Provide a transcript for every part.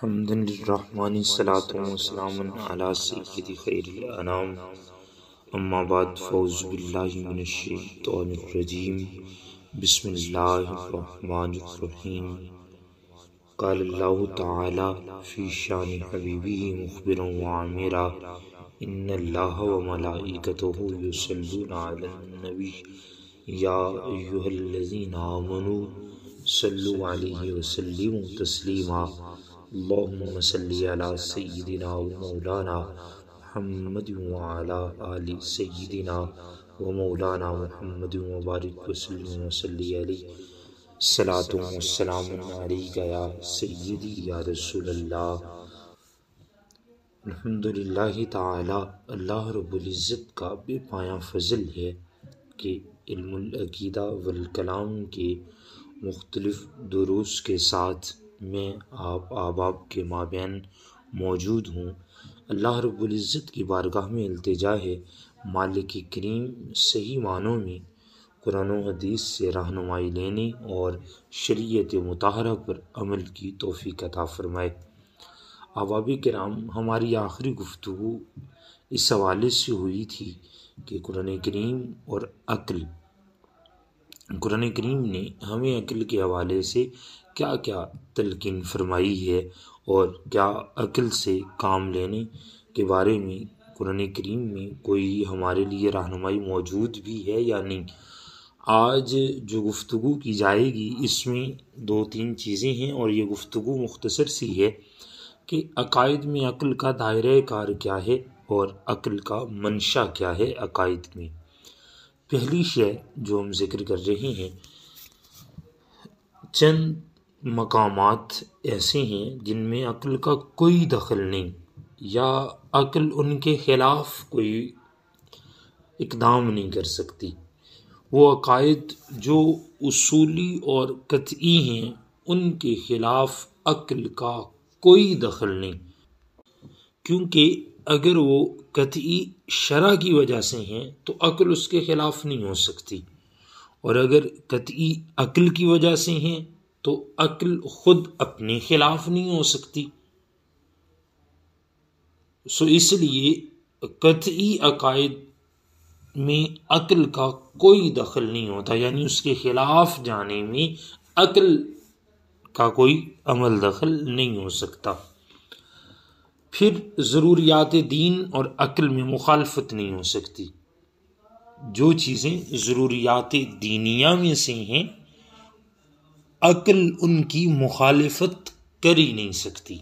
حمدا للرحمن الصلاة والسلام على سيد خير الأنام اما بعد فاعوذ باللہ من الشیطان الرجیم بسم اللہ الرحمن الرحیم قال اللہ تعالی فی شان حبیبہ مخبرا وعامرا ان اللہ وملائکتہ یصلون علی النبی یا ایہا الذین آمنوا صلوا علیہ وسلموا تسلیما اللہم صلی علی سیدنا و مولانا محمد وعلی آل سیدنا و مولانا محمد وبارک وسلم وصلی علیہ الصلاۃ والسلام علیک یا سیدی یا رسول اللہ۔ الحمدللہ تعالی اللہ رب العزت کا بے پایاں فضل ہے کہ علم العقیدہ والکلام کے مختلف دروس کے ساتھ میں آپ احباب کے مابین موجود ہوں۔ اللہ رب العزت کی بارگاہ میں التجا ہے مالک کریم صحیح معنوں میں قرآن و حدیث سے رہنمائی لینے اور شریعت مطہرہ پر عمل کی توفیق عطا فرمائے۔ احباب کرام، ہماری آخری گفتگو اس حوالے سے ہوئی تھی کہ قرآن کریم اور عقل، قرآن کریم نے ہمیں عقل کے حوالے سے کیا کیا تلقین فرمائی ہے اور کیا عقل سے کام لینے کے بارے میں قرآن کریم میں کوئی ہمارے لیے رہنمائی موجود بھی ہے یا نہیں۔ آج جو گفتگو کی جائے گی اس میں دو تین چیزیں ہیں اور یہ گفتگو مختصر سی ہے کہ عقائد میں عقل کا دائرہ کار کیا ہے اور عقل کا منشا کیا ہے عقائد میں۔ پہلی شے جو ہم ذکر کر رہے ہیں، چند مقامات ایسے ہیں جن میں عقل کا کوئی دخل نہیں یا عقل ان کے خلاف کوئی اقدام نہیں کر سکتی۔ وہ عقائد جو اصولی اور قطعی ہیں ان کے خلاف عقل کا کوئی دخل نہیں، کیونکہ اگر وہ قطعی شرع کی وجہ سے ہیں تو عقل اس کے خلاف نہیں ہو سکتی، اور اگر قطعی عقل کی وجہ سے ہیں تو عقل خود اپنے خلاف نہیں ہو سکتی۔ اس لیے قطعی عقائد میں عقل کا کوئی دخل نہیں ہوتا، یعنی اس کے خلاف جانے میں عقل کا کوئی عمل دخل نہیں ہو سکتا۔ پھر ضروریات دین اور عقل میں مخالفت نہیں ہو سکتی۔ جو چیزیں ضروریات دینیہ میں سے ہیں عقل ان کی مخالفت کر ہی نہیں سکتی۔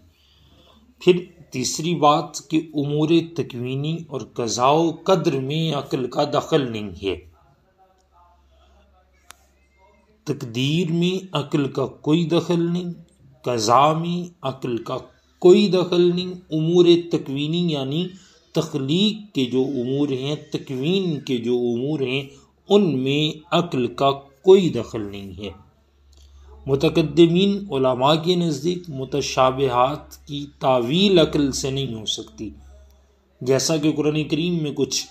پھر تیسری بات کہ امور تکوینی اور قضاء و قدر میں عقل کا دخل نہیں ہے۔ تقدیر میں عقل کا کوئی دخل نہیں، قضاء میں عقل کا کوئی دخل نہیں، امور تکوینی یعنی تخلیق کے جو امور ہیں، تکوین کے جو امور ہیں ان میں عقل کا کوئی دخل نہیں ہے۔ متقدمین علماء کے نزدیک متشابہات کی تعویل عقل سے نہیں ہو سکتی، جیسا کہ قرآن کریم میں کچھ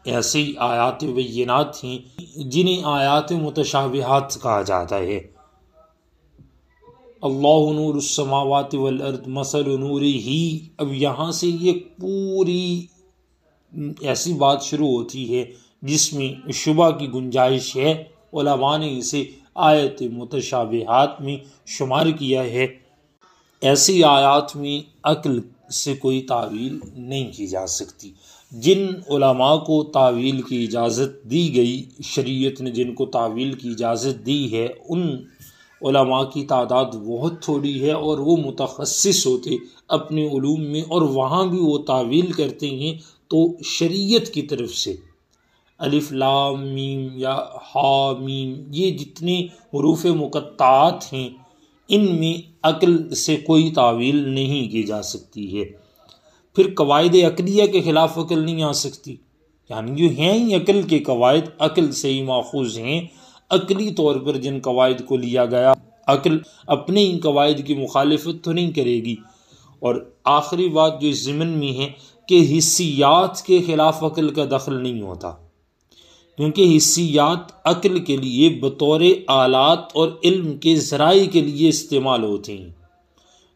ایسی آیات بینات ہیں جنہیں آیات متشابہات کہا جاتا ہے۔ اللہ نور السماوات والارض مثل نورہ، اب یہاں سے یہ پوری ایسی بات شروع ہوتی ہے جس میں شبہ کی گنجائش ہے۔ علماء نے اسے آیت متشابہات میں شمار کیا ہے۔ ایسی آیات میں عقل سے کوئی تعویل نہیں کی جا سکتی۔ جن علماء کو تعویل کی اجازت دی گئی، شریعت نے جن کو تعویل کی اجازت دی ہے، ان علماء کی تعداد بہت تھوڑی ہے اور وہ متخصص ہوتے اپنے علوم میں، اور وہاں بھی وہ تعویل کرتے ہیں تو شریعت کی طرف سے الف لام میم یا ہا میم، یہ جتنے حروف مقطعات ہیں ان میں عقل سے کوئی تعویل نہیں کی جا سکتی ہے۔ پھر قواعد عقلیہ کے خلاف عقل نہیں آ سکتی، یعنی جو ہیں ہی عقل کے قواعد عقل سے ہی ماخوذ ہیں۔ عقلی طور پر جن قواعد کو لیا گیا، عقل اپنے ہی قواعد کی مخالفت تو نہیں کرے گی۔ اور آخری بات جو اس ضمن میں ہے کہ حسیات کے خلاف عقل کا دخل نہیں ہوتا، کیونکہ حسیات عقل کے لیے بطور آلات اور علم کے ذرائع کے لیے استعمال ہوتے ہیں۔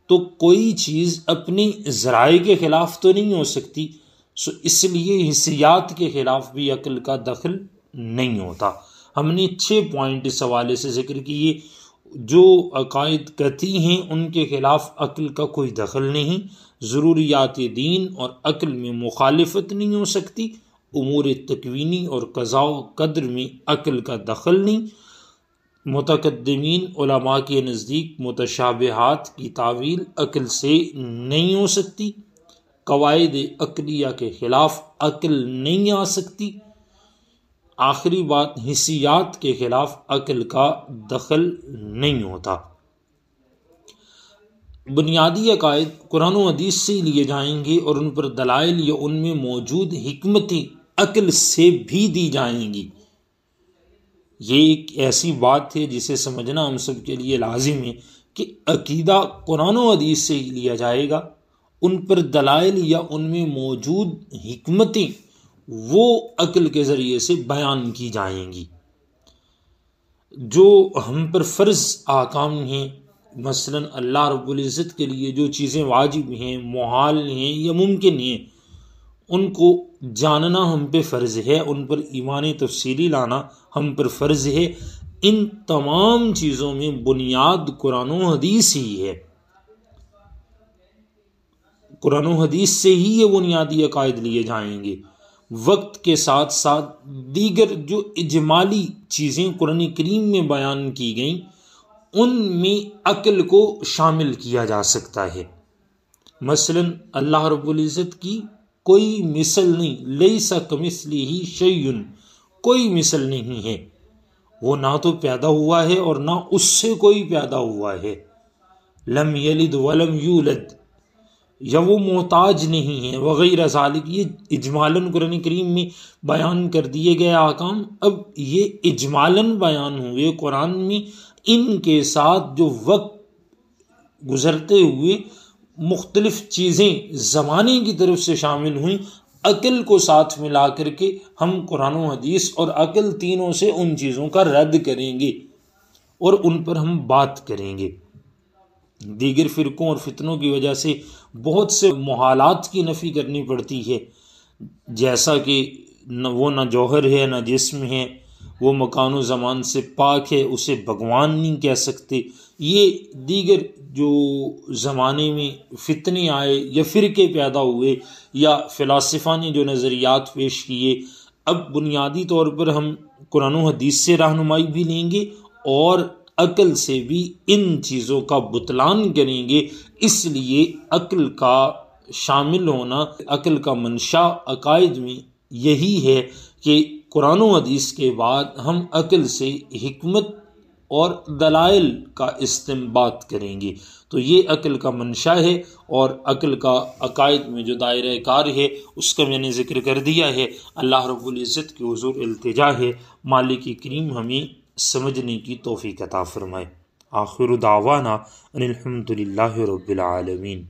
تو کوئی چیز اپنی ذرائع کے خلاف تو نہیں ہو سکتی، اس لیے حسیات کے خلاف بھی عقل کا دخل نہیں ہوتا۔ ہم نے 6 پوائنٹ اس حوالے سے ذکر کیے۔ جو عقائد قطعی ہیں ان کے خلاف عقل کا کوئی دخل نہیں، ضروریات دین اور عقل میں مخالفت نہیں ہو سکتی، امور تکوینی اور قضاء و قدر میں عقل کا دخل نہیں، متقدمین علماء کے نزدیک متشابہات کی تعویل عقل سے نہیں ہو سکتی، قواعد عقلیہ کے خلاف عقل نہیں آ سکتی، آخری بات حسیات کے خلاف عقل کا دخل نہیں ہوتا۔ بنیادی عقائد قرآن و حدیث سے لیے جائیں گے اور ان پر دلائل یا ان میں موجود حکمتیں عقل سے بھی دی جائیں گی۔ یہ ایک ایسی بات ہے جسے سمجھنا ہم سب کے لیے لازم ہے کہ عقیدہ قرآن و حدیث سے ہی لیا جائے گا، ان پر دلائل یا ان میں موجود حکمتیں وہ عقل کے ذریعے سے بیان کی جائیں گی۔ جو ہم پر فرض احکام ہیں، مثلا اللہ رب العزت کے لیے جو چیزیں واجب ہیں، محال ہیں یا ممکن ہیں، ان کو جاننا ہم پہ فرض ہے، ان پر ایمان تفصیلی لانا ہم پر فرض ہے۔ ان تمام چیزوں میں بنیاد قرآن و حدیث ہی ہے، قرآن و حدیث سے ہی یہ بنیادی عقائد لیے جائیں گے۔ وقت کے ساتھ ساتھ دیگر جو اجمالی چیزیں قرآن کریم میں بیان کی گئیں ان میں عقل کو شامل کیا جا سکتا ہے۔ مثلا اللہ رب العزت کی کوئی مثل نہیں، لیس کمثلہ شیء، کوئی مثل نہیں ہے، وہ نہ تو پیدا ہوا ہے اور نہ اس سے کوئی پیدا ہوا ہے، لم یلد ولم یولد، یا وہ محتاج نہیں ہے وغیرہ ذالک۔ یہ اجمالاً قرآن کریم میں بیان کر دیے گئے احکام اب یہ اجمالاً بیان ہوئے قرآن میں، ان کے ساتھ جو وقت گزرتے ہوئے مختلف چیزیں زمانے کی طرف سے شامل ہوئیں، عقل کو ساتھ ملا کر کے ہم قرآن و حدیث اور عقل تینوں سے ان چیزوں کا رد کریں گے اور ان پر ہم بات کریں گے۔ دیگر فرقوں اور فتنوں کی وجہ سے بہت سے محالات کی نفی کرنی پڑتی ہے، جیسا کہ وہ نہ جوہر ہے نہ جسم ہے، وہ مکان و زمان سے پاک ہے، اسے بھگوان نہیں کہہ سکتے۔ یہ دیگر جو زمانے میں فتنے آئے یا فرقے پیدا ہوئے یا فلاسفہ نے جو نظریات پیش کیے، اب بنیادی طور پر ہم قرآن و حدیث سے رہنمائی بھی لیں گے اور عقل سے بھی ان چیزوں کا بطلان کریں گے۔ اس لیے عقل کا شامل ہونا، عقل کا منشا عقائد میں یہی ہے کہ قرآن و حدیث کے بعد ہم عقل سے حکمت اور دلائل کا استنباط کریں گے۔ تو یہ عقل کا منشا ہے اور عقل کا عقائد میں جو دائرہ کار ہے اس کا میں نے ذکر کر دیا ہے۔ اللہ رب العزت کے حضور التجا ہے مالک کریم ہمیں سمجھنے کی توفیق عطا فرمائے۔ آخر دعوانا ان الحمد للہ رب العالمین۔